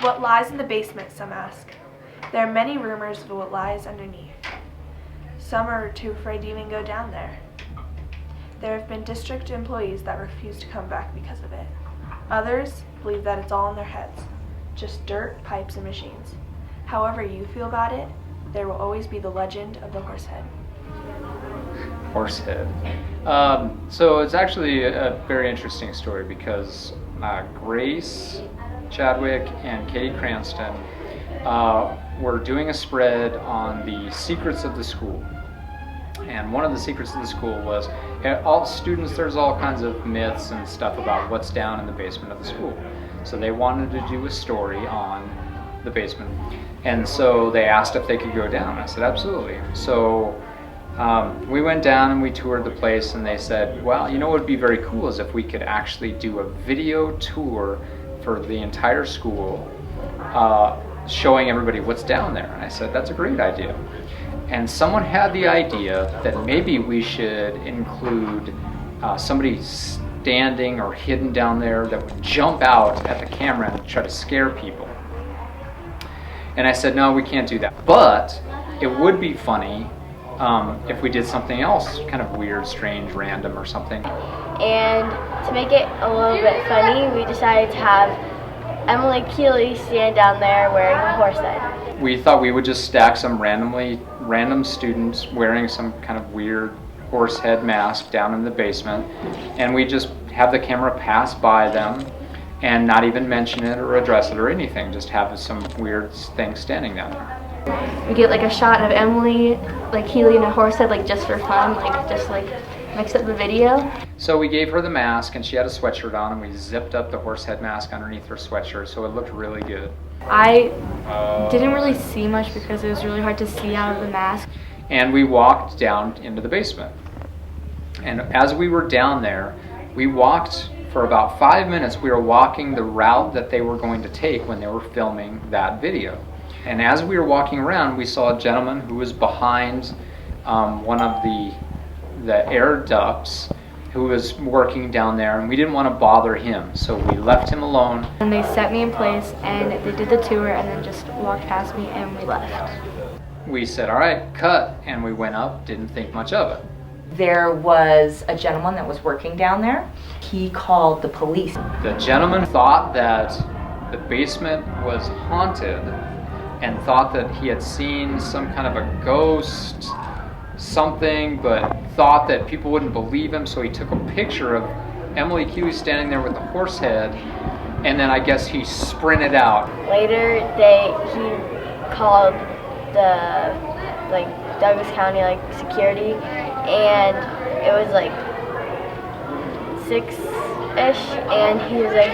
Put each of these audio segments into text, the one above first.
What lies in the basement, some ask. There are many rumors of what lies underneath. Some are too afraid to even go down there. There have been district employees that refuse to come back because of it. Others believe that it's all in their heads, just dirt, pipes, and machines. However you feel about it, there will always be the legend of the Horsehead. Horsehead. So it's actually a very interesting story because Grace Chadwick and Katie Cranston were doing a spread on the secrets of the school. And one of the secrets of the school was all students, there's all kinds of myths and stuff about what's down in the basement of the school. So they wanted to do a story on the basement. And so they asked if they could go down. I said, absolutely. So we went down and we toured the place, and they said, well, you know what would be very cool is if we could actually do a video tour for the entire school, showing everybody what's down there. And I said, that's a great idea. And someone had the idea that maybe we should include somebody standing or hidden down there that would jump out at the camera and try to scare people. And I said, no, we can't do that. But it would be funny if we did something else, kind of weird, strange, random or something. And to make it a little bit funny, we decided to have Emily Keeley stand down there wearing a horse head. We thought we would just stack some random students wearing some kind of weird horse head mask down in the basement, and we just have the camera pass by them and not even mention it or address it or anything, just have some weird thing standing down there. We get like a shot of Emily, like Keeley in a horse head, like just for fun, just mix up the video. So we gave her the mask, and she had a sweatshirt on, and we zipped up the horse head mask underneath her sweatshirt, so it looked really good. I didn't really see much because it was really hard to see out of the mask. And we walked down into the basement. And as we were down there, we walked for about 5 minutes. We were walking the route that they were going to take when they were filming that video. And as we were walking around, we saw a gentleman who was behind one of the air ducts, who was working down there, and we didn't want to bother him, so we left him alone. And they set me in place, and they did the tour, and then just walked past me, and we left. We said, all right, cut, and we went up, didn't think much of it. There was a gentleman that was working down there. He called the police. The gentleman thought that the basement was haunted and thought that he had seen some kind of a ghost, something, but thought that people wouldn't believe him, so he took a picture of Emily Keeley standing there with the horse head, and then I guess he sprinted out. Later, he called the Douglas County security, and it was 6-ish, and he was like,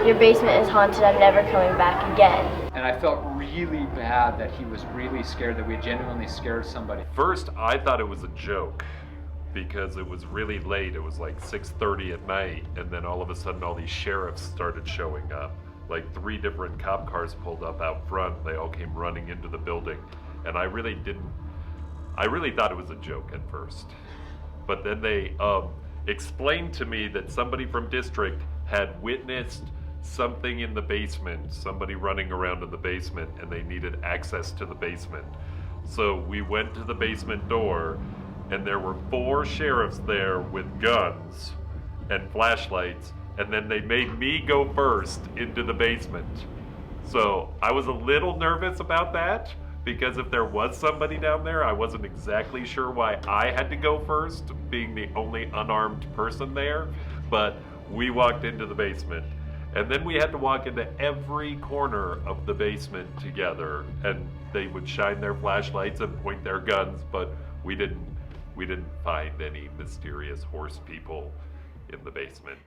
your basement is haunted, I'm never coming back again. And I felt really bad that he was really scared, that we had genuinely scared somebody. First, I thought it was a joke because it was really late. It was like 6:30 at night, and then all of a sudden all these sheriffs started showing up. Like 3 different cop cars pulled up out front. They all came running into the building, and I really thought it was a joke at first. But then they explained to me that somebody from district had witnessed something in the basement, somebody running around in the basement, and they needed access to the basement. So we went to the basement door, and there were 4 sheriffs there with guns and flashlights, and then they made me go first into the basement. So I was a little nervous about that, because if there was somebody down there, I wasn't exactly sure why I had to go first, being the only unarmed person there, but we walked into the basement. And then we had to walk into every corner of the basement together, and they would shine their flashlights and point their guns, but we didn't find any mysterious horse people in the basement.